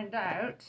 find out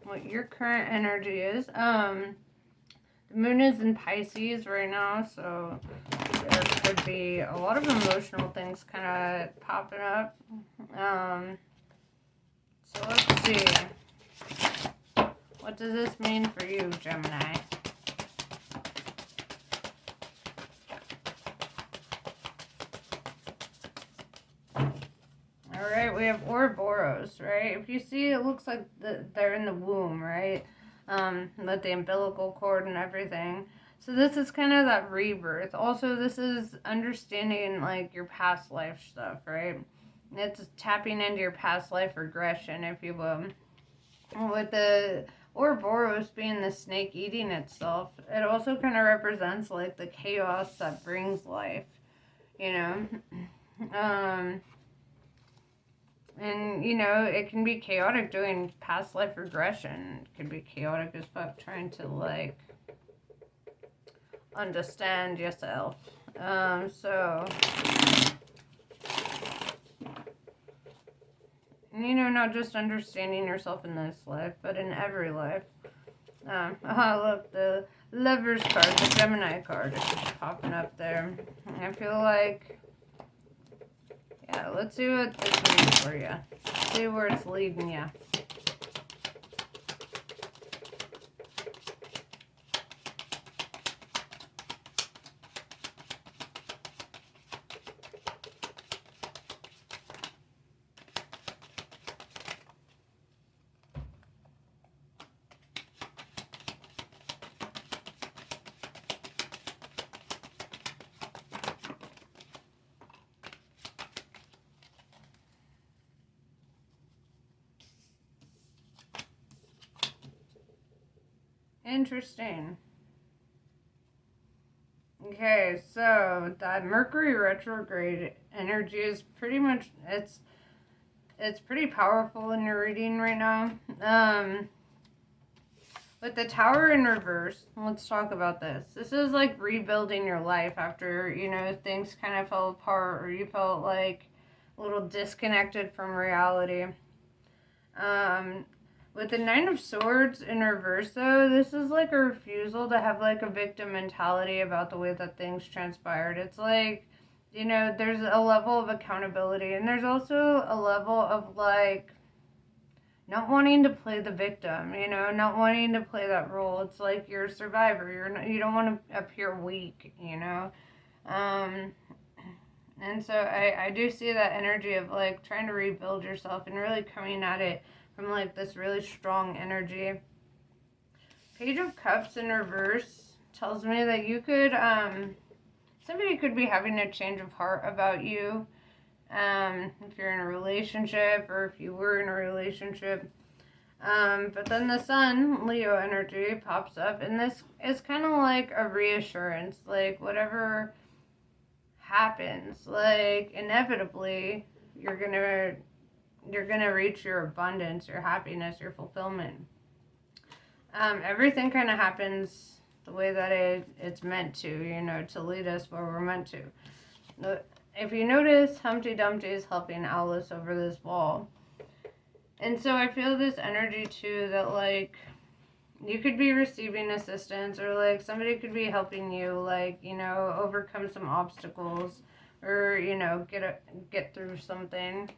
what your current energy is. The moon is in Pisces right now, so there could be a lot of emotional things kind of popping up. So let's see. What does this mean for you, Gemini? Alright, we have Ouroboros, right? If you see, it looks like they're in the womb, right? With the umbilical cord and everything. So this is kind of that rebirth. Also, this is understanding, like, your past life stuff, right? It's tapping into your past life regression, if you will. With the Ouroboros being the snake eating itself, it also kind of represents, like, the chaos that brings life, you know? And, you know, it can be chaotic doing past life regression. It can be chaotic as fuck trying to, like, understand yourself. So, you know, not just understanding yourself in this life, but in every life. Look, the Lover's card, the Gemini card is just popping up there. I feel like, yeah, let's see what this means for you. See where it's leading you. Interesting. Okay, so that Mercury retrograde energy is pretty much, it's pretty powerful in your reading right now. With the Tower in reverse, let's talk about this. This is like rebuilding your life after, you know, things kind of fell apart or you felt like a little disconnected from reality. With the Nine of Swords in reverse, though, this is like a refusal to have like a victim mentality about the way that things transpired. It's like, you know, there's a level of accountability, and there's also a level of like not wanting to play the victim, you know, not wanting to play that role. It's like you're a survivor. You don't want to appear weak, you know. And so I do see that energy of like trying to rebuild yourself and really coming at it from like this really strong energy. Page of Cups in reverse tells me that you could, somebody could be having a change of heart about you. If you're in a relationship or if you were in a relationship. But then the Sun, Leo energy, pops up, and this is kind of like a reassurance, like whatever happens, like inevitably you're gonna reach your abundance, your happiness, your fulfillment. Everything kind of happens the way that it's meant to, you know, to lead us where we're meant to. If you notice, Humpty Dumpty is helping Alice over this wall. And so I feel this energy too that like you could be receiving assistance or like somebody could be helping you, like, you know, overcome some obstacles or, you know, get through something.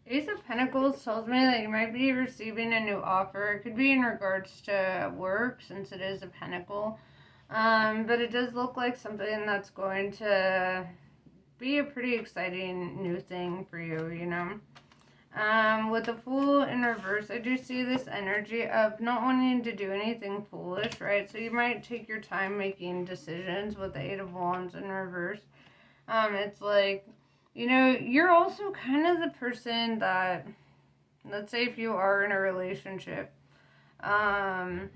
Ace of Pentacles tells me that you might be receiving a new offer. It could be in regards to work, since it is a pentacle. But it does look like something that's going to be a pretty exciting new thing for you, you know. With the Fool in reverse, I do see this energy of not wanting to do anything foolish, right? So you might take your time making decisions with the Eight of Wands in reverse. It's like, you're also kind of the person that, let's say if you are in a relationship, and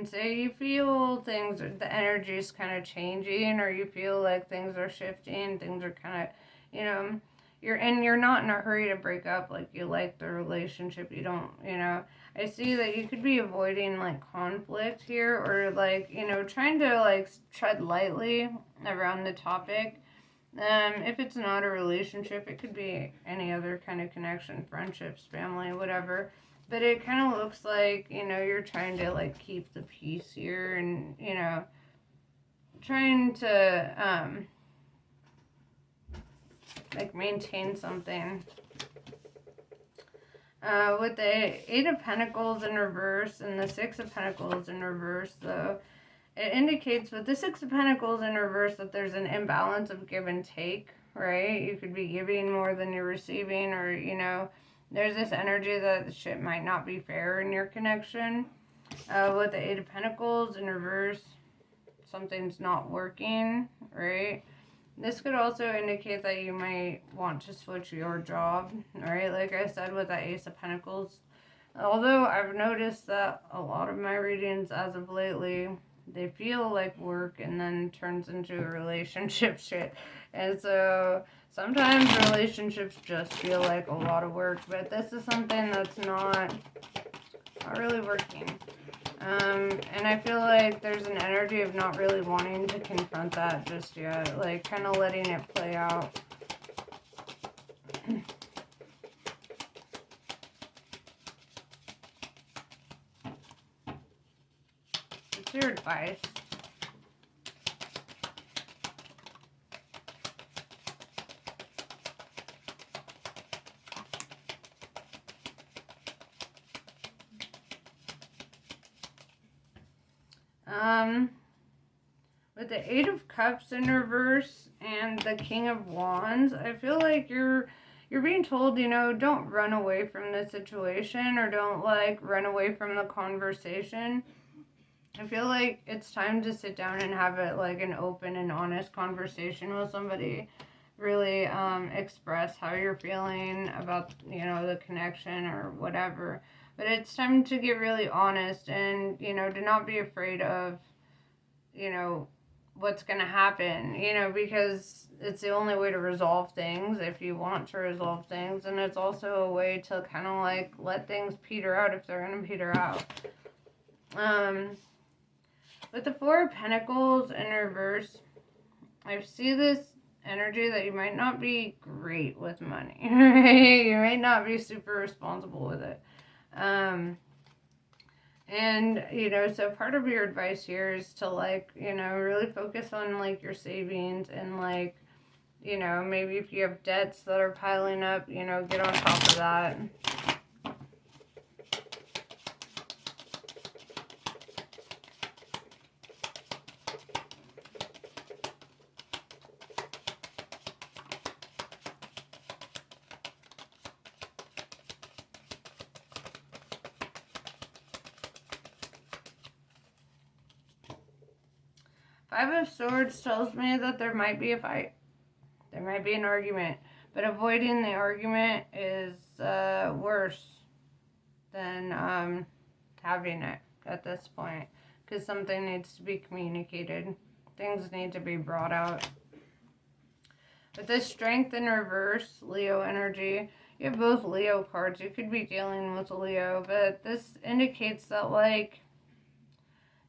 say you feel things, the energy is kind of changing, or you feel like things are shifting, things are kind of, you're not in a hurry to break up, like you like the relationship, you don't, I see that you could be avoiding like conflict here, or like, trying to like tread lightly around the topic. If it's not a relationship, it could be any other kind of connection, friendships, family, whatever. But it kind of looks like, you're trying to like keep the peace here, and, trying to like maintain something. With the Eight of Pentacles in reverse and the Six of Pentacles in reverse, though, it indicates with the Six of Pentacles in reverse that there's an imbalance of give and take, right? You could be giving more than you're receiving, or, there's this energy that shit might not be fair in your connection. With the Eight of Pentacles in reverse, something's not working, right? This could also indicate that you might want to switch your job, right? Like I said with the Ace of Pentacles, although I've noticed that a lot of my readings as of lately, they feel like work and then turns into a relationship shit. And so sometimes relationships just feel like a lot of work, but this is something that's not really working. And I feel like there's an energy of not really wanting to confront that just yet, like kind of letting it play out. What's your advice? With the Eight of Cups in reverse and the King of Wands, I feel like you're being told, don't run away from the situation, or don't like run away from the conversation. I feel like it's time to sit down and have it like an open and honest conversation with somebody. Really express how you're feeling about, the connection or whatever. But it's time to get really honest, and, to not be afraid of, what's going to happen, because it's the only way to resolve things if you want to resolve things. And it's also a way to kind of like let things peter out if they're going to peter out. With the Four of Pentacles in reverse, I see this energy that you might not be great with money, right? You might not be super responsible with it. And, so part of your advice here is to, like, really focus on, like, your savings, and, like, maybe if you have debts that are piling up, get on top of that. Five of Swords tells me that there might be a fight. There might be an argument. But avoiding the argument is worse than having it at this point. Because something needs to be communicated. Things need to be brought out. With this Strength in reverse, Leo energy, you have both Leo cards. You could be dealing with a Leo. But this indicates that, like,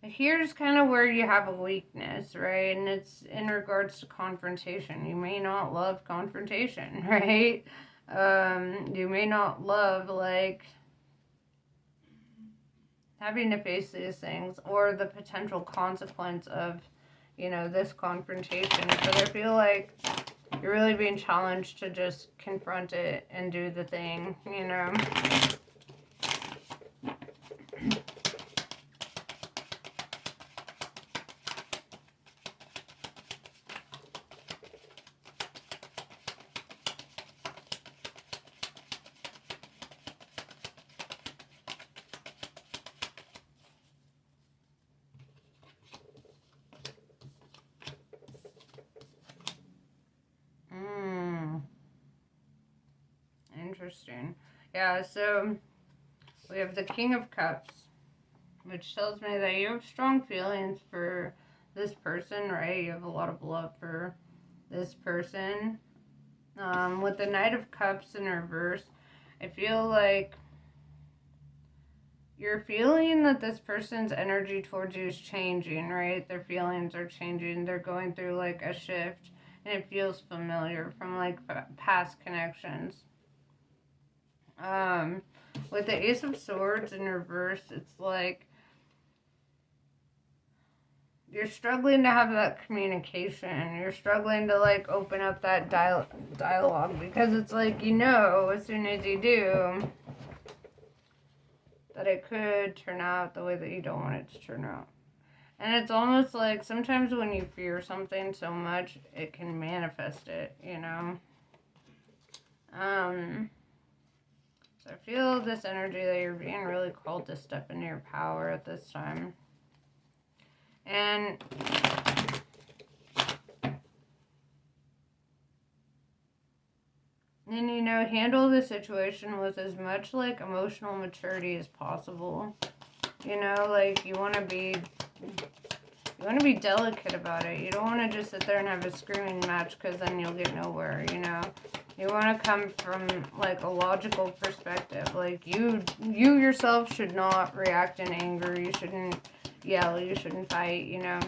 here's kind of where you have a weakness, right? And it's in regards to confrontation. You may not love confrontation, right? You may not love, like, having to face these things, or the potential consequence of, this confrontation. But I feel like you're really being challenged to just confront it and do the thing, Interesting. Yeah, so we have the King of Cups, which tells me that you have strong feelings for this person, right? You have a lot of love for this person. With the Knight of Cups in reverse, I feel like you're feeling that this person's energy towards you is changing, right? Their feelings are changing. They're going through like a shift, and it feels familiar from like past connections. With the Ace of Swords in reverse, it's like you're struggling to have that communication. You're struggling to like open up that dialogue because it's like, you know, as soon as you do, that it could turn out the way that you don't want it to turn out. And it's almost like sometimes when you fear something so much, it can manifest it, you know? So I feel this energy that you're being really called to step into your power at this time. And you know, handle the situation with as much like emotional maturity as possible. You know, like you want to be delicate about it. You don't want to just sit there and have a screaming match because then you'll get nowhere, you know. You want to come from like a logical perspective. Like you yourself should not react in anger. You shouldn't yell. You shouldn't fight, you know.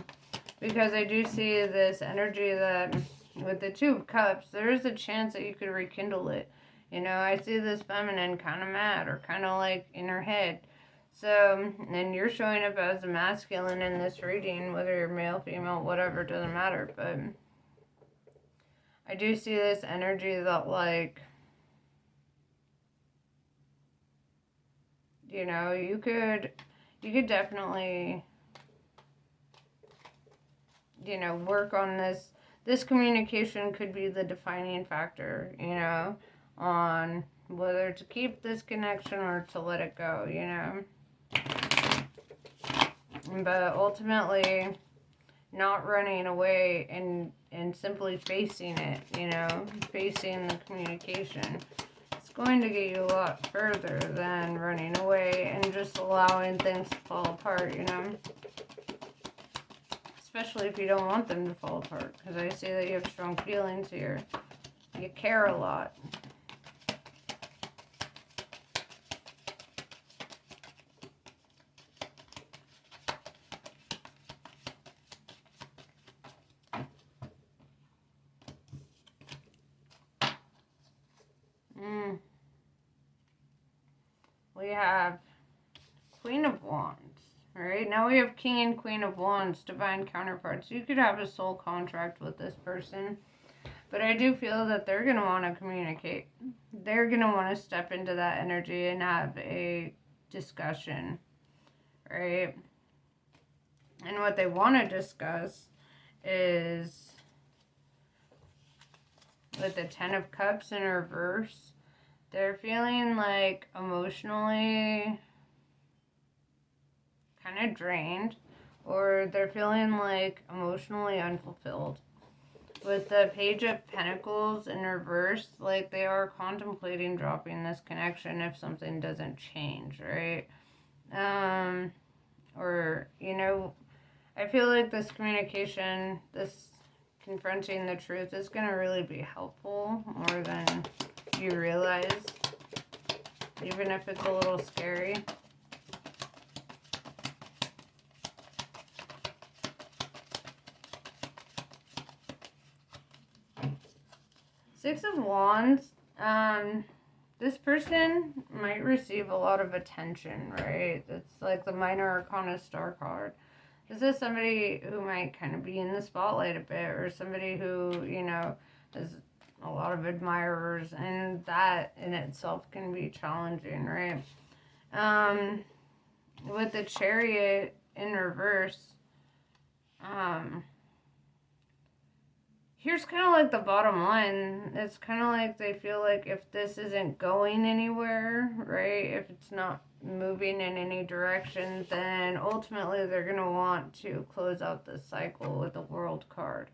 Because I do see this energy that with the Two of Cups, there is a chance that you could rekindle it. You know, I see this feminine kind of mad or kind of like in her head. So, and you're showing up as a masculine in this reading, whether you're male, female, whatever, doesn't matter. But I do see this energy that, like, you know, you could definitely, you know, work on this. This communication could be the defining factor, you know, on whether to keep this connection or to let it go, you know. But ultimately, not running away and simply facing it, you know, facing the communication. It's going to get you a lot further than running away and just allowing things to fall apart, you know. Especially if you don't want them to fall apart, because I see that you have strong feelings here. You care a lot. We have Queen of Wands. Alright, now we have King and Queen of Wands, divine counterparts. You could have a soul contract with this person, but I do feel that they're going to want to communicate. They're going to want to step into that energy and have a discussion, right? And what they want to discuss is with the Ten of Cups in reverse. They're feeling like emotionally kind of drained, or they're feeling like emotionally unfulfilled. With the Page of Pentacles in reverse, like they are contemplating dropping this connection if something doesn't change, right? Or, you know, I feel like this communication, this confronting the truth is going to really be helpful more than you realize, even if it's a little scary. Six of Wands, this person might receive a lot of attention, right? It's like the Minor Arcana Star card. This is somebody who might kind of be in the spotlight a bit, or somebody who, you know, has a lot of admirers, and that in itself can be challenging, right? With the Chariot in reverse, here's kind of like the bottom line. It's kind of like they feel like if this isn't going anywhere, right, if it's not moving in any direction, then ultimately they're going to want to close out this cycle with the World card.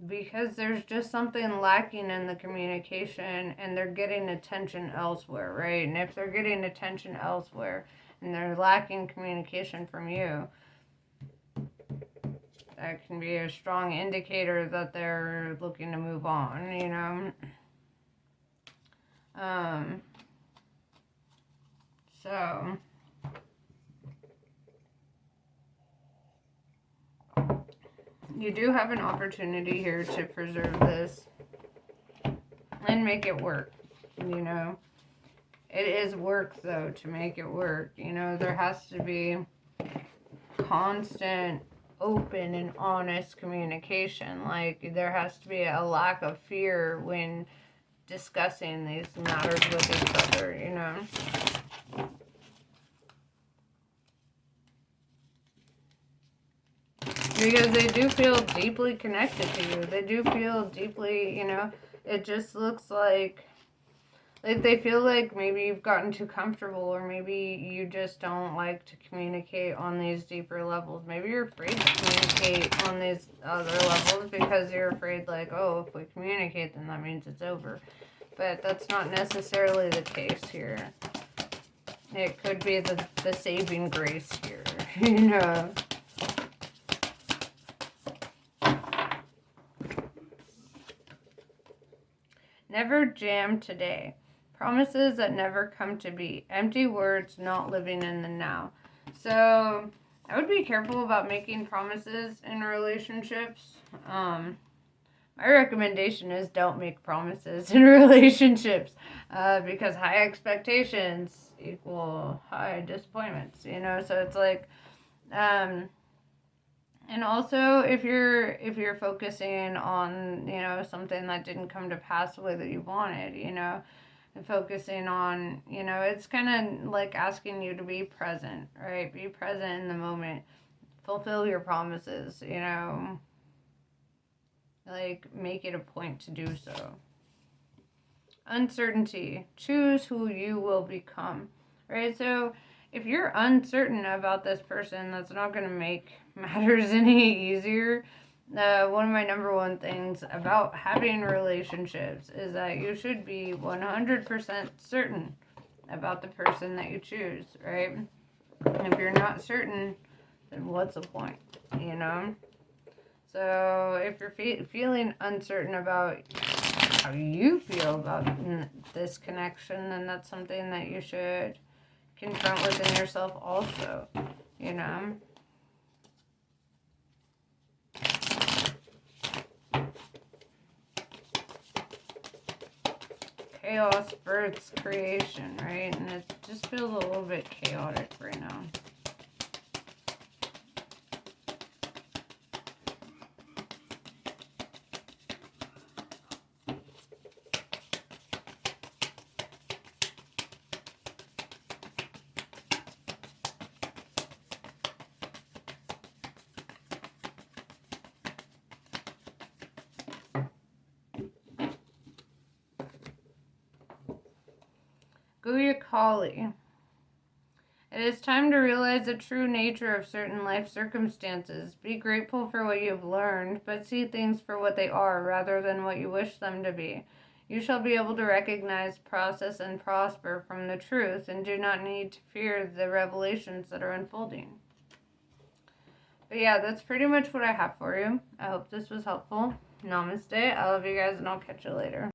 because there's just something lacking in the communication and they're getting attention elsewhere, right? And if they're getting attention elsewhere and they're lacking communication from you, that can be a strong indicator that they're looking to move on, you know? So you do have an opportunity here to preserve this and make it work, you know? It is work, though, to make it work. You know, there has to be constant, open, and honest communication. Like, there has to be a lack of fear when discussing these matters with each other, you know? Because they do feel deeply connected to you. They do feel deeply, you know, it just looks like they feel like maybe you've gotten too comfortable, or maybe you just don't like to communicate on these deeper levels. Maybe you're afraid to communicate on these other levels because you're afraid, like, oh, if we communicate, then that means it's over. But that's not necessarily the case here. It could be the saving grace here, you know. Never jam today. Promises that never come to be. Empty words, not living in the now. So I would be careful about making promises in relationships. My recommendation is don't make promises in relationships because high expectations equal high disappointments, you know? So it's like, and also if you're focusing on, you know, something that didn't come to pass the way that you wanted, you know, and focusing on, you know, it's kind of like asking you to be present, right? Be present in the moment. Fulfill your promises, you know. Like, make it a point to do so. Uncertainty. Choose who you will become, right? So if you're uncertain about this person, that's not going to make matters any easier. One of my number one things about having relationships is that you should be 100% certain about the person that you choose, right? And if you're not certain, then what's the point, you know? So if you're feeling uncertain about how you feel about this connection, then that's something that you should confront within yourself also, you know? Chaos births creation, right? And it just feels a little bit chaotic right now. Kali. It is time to realize the true nature of certain life circumstances. Be grateful for what you have learned, but see things for what they are rather than what you wish them to be. You shall be able to recognize, process, and prosper from the truth, and do not need to fear the revelations that are unfolding. But yeah, that's pretty much what I have for you. I hope this was helpful. Namaste. I love you guys, and I'll catch you later.